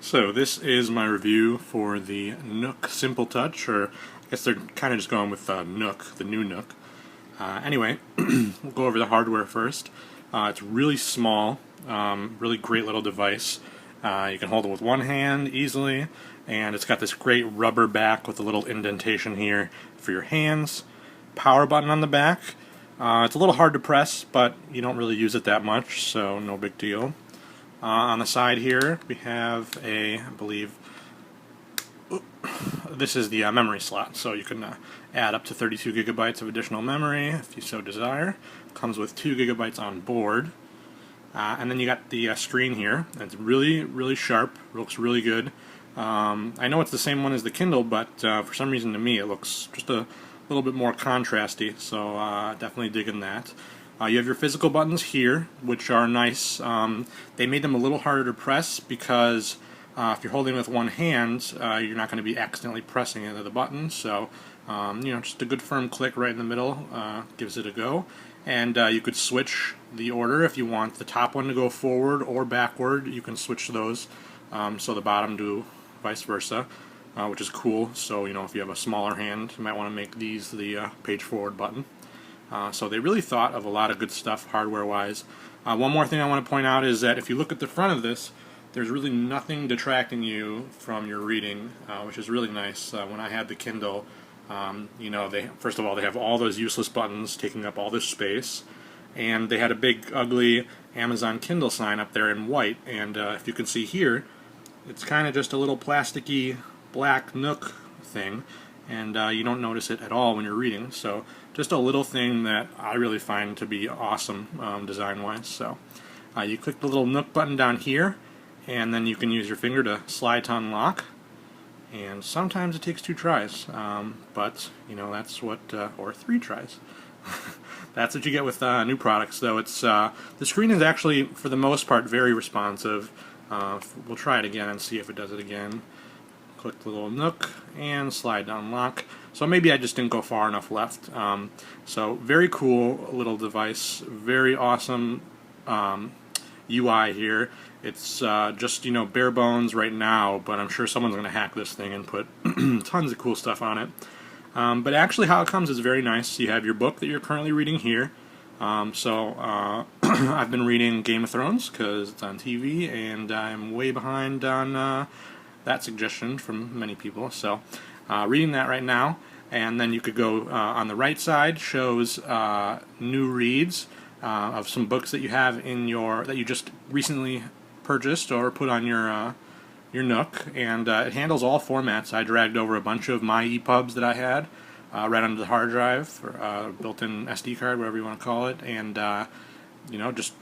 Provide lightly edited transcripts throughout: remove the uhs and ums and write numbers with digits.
So this is my review for the Nook Simple Touch, or I guess they're kind of just going with Nook, the new Nook. Anyway, we'll go over the hardware first. It's really small, really great little device. You can hold it with one hand easily, and it's got this great rubber back with a little indentation here for your hands. Power button on the back. It's a little hard to press, but you don't really use it that much, so no big deal. On the side here, we have I believe, this is the memory slot, so you can add up to 32 gigabytes of additional memory if you so desire. Comes with 2 gigabytes on board. And then you got the screen here. It's really sharp, looks really good. I know it's the same one as the Kindle, but for some reason to me it looks just a little bit more contrasty, so definitely digging that. You have your physical buttons here, which are nice. They made them a little harder to press because if you're holding with one hand, you're not going to be accidentally pressing into the button. So, just a good firm click right in the middle gives it a go. And you could switch the order if you want the top one to go forward or backward. You can switch those, so the bottom do vice versa, which is cool. So, if you have a smaller hand, you might want to make these the page forward button. So they really thought of a lot of good stuff hardware-wise. One more thing I want to point out is that if you look at the front of this, there's really nothing detracting you from your reading, which is really nice. When I had the Kindle, first of all, they have all those useless buttons taking up all this space, and they had a big, ugly Amazon Kindle sign up there in white, and if you can see here, it's kind of just a little plasticky black Nook thing, and you don't notice it at all when you're reading. So just a little thing that I really find to be awesome design-wise. So you click the little Nook button down here, and then you can use your finger to slide to unlock. And sometimes it takes 2 tries, but that's what, or 3 tries. That's what you get with new products. Though it's the screen is actually, for the most part, very responsive. We'll try it again and see if it does it again. Click the little Nook and slide to unlock. So maybe I just didn't go far enough left. So very cool little device, very awesome UI here. It's just bare bones right now, but I'm sure someone's going to hack this thing and put tons of cool stuff on it. But actually how it comes is very nice. You have your book that you're currently reading here. I've been reading Game of Thrones because it's on TV, and I'm way behind on that suggestion from many people. So reading that right now, and then you could go on the right side shows new reads of some books that you have in that you just recently purchased or put on your Nook, and it handles all formats. I dragged over a bunch of my EPUBs that I had right onto the hard drive, or built-in SD card, whatever you want to call it, and just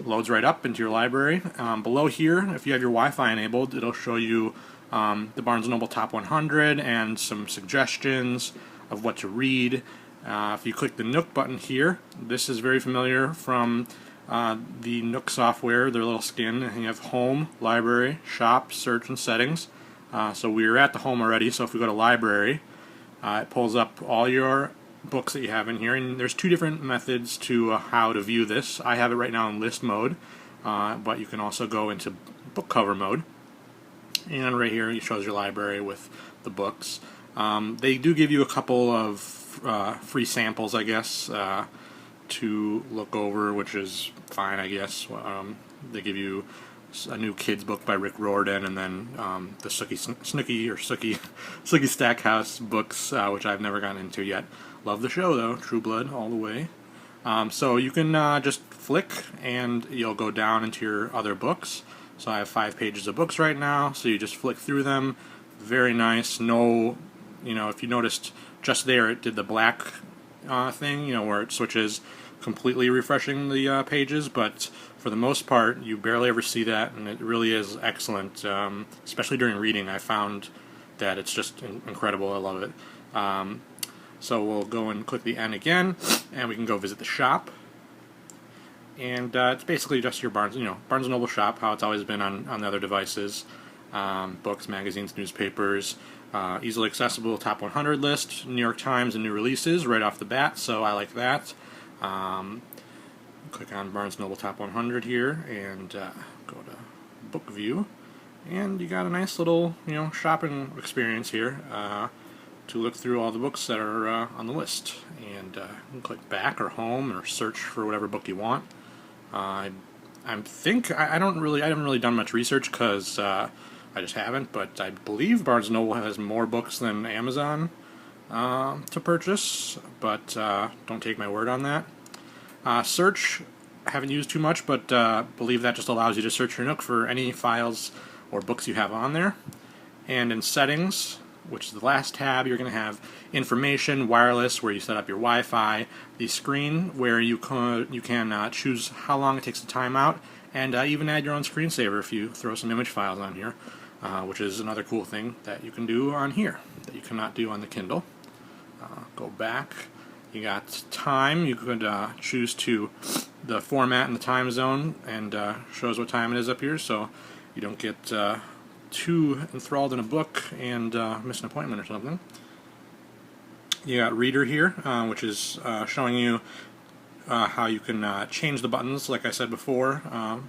loads right up into your library. Below here, if you have your Wi-Fi enabled, it'll show you the Barnes & Noble Top 100 and some suggestions of what to read. If you click the Nook button here, this is very familiar from the Nook software, their little skin. And you have Home, Library, Shop, Search, and Settings. So we're at the Home already, so if we go to Library, it pulls up all your books that you have in here, and there's 2 different methods to how to view this. I have it right now in list mode, but you can also go into book cover mode. And right here it shows your library with the books. They do give you a couple of free samples, I guess, to look over, which is fine, I guess. They give you a new kids book by Rick Riordan, and then the Sookie Stackhouse books, which I've never gotten into yet. Love the show though, True Blood all the way. So you can just flick, and you'll go down into your other books. So I have 5 pages of books right now, so you just flick through them. Very nice. No, if you noticed just there, it did the black thing, where it switches, completely refreshing the pages, but for the most part, you barely ever see that, and it really is excellent. Especially during reading, I found that it's just incredible. I love it. So we'll go and click the N again, and we can go visit the shop. And it's basically just your Barnes & Noble shop, how it's always been on the other devices. Books, magazines, newspapers, easily accessible top 100 list, New York Times and new releases right off the bat, so I like that. Click on Barnes & Noble Top 100 here, and go to Book View, And you got a nice little, shopping experience here to look through all the books that are on the list. And you can click back or home or search for whatever book you want. I haven't really done much research because I just haven't, but I believe Barnes & Noble has more books than Amazon to purchase, but don't take my word on that. Search, haven't used too much, but believe that just allows you to search your Nook for any files or books you have on there. And in settings, which is the last tab, you're going to have information, wireless, where you set up your Wi-Fi, the screen, where you can choose how long it takes to time out, and even add your own screensaver if you throw some image files on here, which is another cool thing that you can do on here that you cannot do on the Kindle. Go back. You got time. You could choose to the format and the time zone, and shows what time it is up here, so you don't get too enthralled in a book and miss an appointment or something. You got reader here, which is showing you how you can change the buttons, like I said before,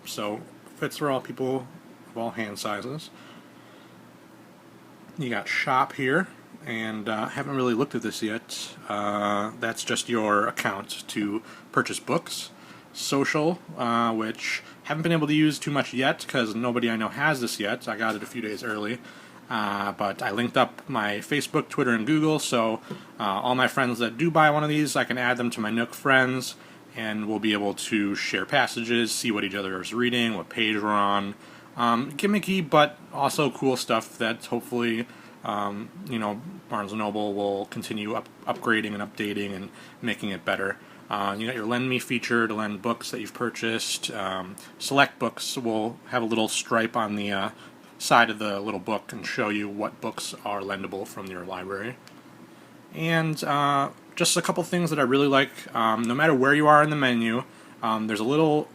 so fits for all people of all hand sizes. You got shop here, and haven't really looked at this yet. That's just your account to purchase books. Social, which haven't been able to use too much yet because nobody I know has this yet. I got it a few days early, but I linked up my Facebook, Twitter, and Google, so all my friends that do buy one of these, I can add them to my Nook friends, and we'll be able to share passages, see what each other is reading, what page we're on. Gimmicky, but also cool stuff that hopefully Barnes & Noble will continue upgrading and updating and making it better. You got your Lend Me feature to lend books that you've purchased. Select books will have a little stripe on the side of the little book and show you what books are lendable from your library. And just a couple things that I really like. No matter where you are in the menu, there's a little,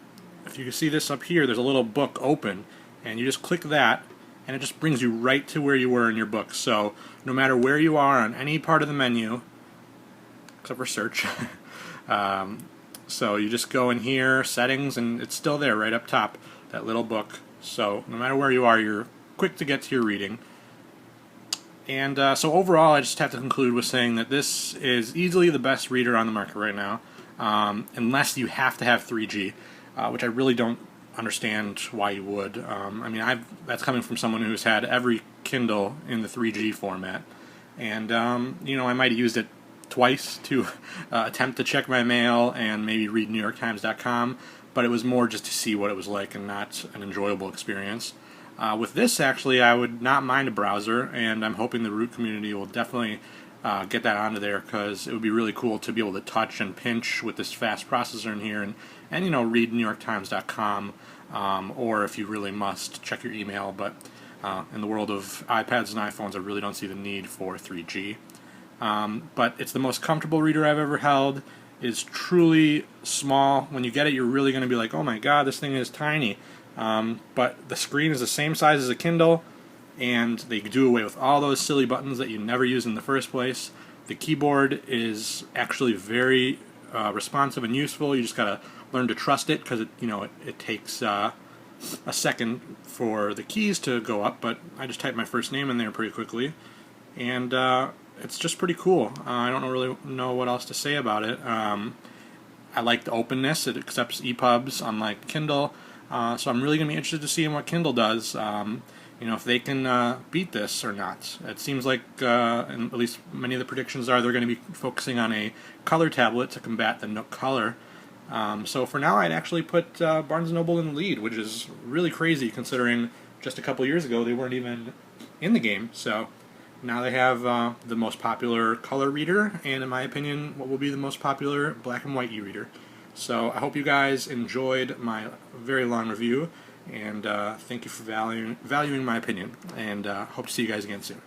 if you can see this up here, there's a little book open, and you just click that, and it just brings you right to where you were in your book. So no matter where you are on any part of the menu, except for search, so you just go in here, settings, and it's still there right up top, that little book. So no matter where you are, you're quick to get to your reading. And so overall, I just have to conclude with saying that this is easily the best reader on the market right now, unless you have to have 3G, which I really don't understand why you would. I mean, that's coming from someone who's had every Kindle in the 3G format, and I might have used it twice to attempt to check my mail and maybe read NewYorkTimes.com, but it was more just to see what it was like and not an enjoyable experience. With this, actually, I would not mind a browser, and I'm hoping the Root community will definitely get that onto there, because it would be really cool to be able to touch and pinch with this fast processor in here and read NewYorkTimes.com, or if you really must, check your email. But in the world of iPads and iPhones, I really don't see the need for 3G. But it's the most comfortable reader I've ever held. It's truly small. When you get it, you're really going to be like, oh my god, this thing is tiny. But the screen is the same size as a Kindle, and they do away with all those silly buttons that you never use in the first place. The keyboard is actually very responsive and useful. You just gotta learn to trust it, because it takes a second for the keys to go up, but I just typed my first name in there pretty quickly, and it's just pretty cool. I don't really know what else to say about it. I like the openness. It accepts EPUBs, unlike Kindle. So I'm really going to be interested to see what Kindle does, if they can beat this or not. It seems like, and at least many of the predictions are, they're going to be focusing on a color tablet to combat the Nook Color. So for now, I'd actually put Barnes & Noble in the lead, which is really crazy considering just a couple years ago they weren't even in the game. So now they have the most popular color reader, and in my opinion, what will be the most popular black and white e-reader. So I hope you guys enjoyed my very long review, and thank you for valuing my opinion, and hope to see you guys again soon.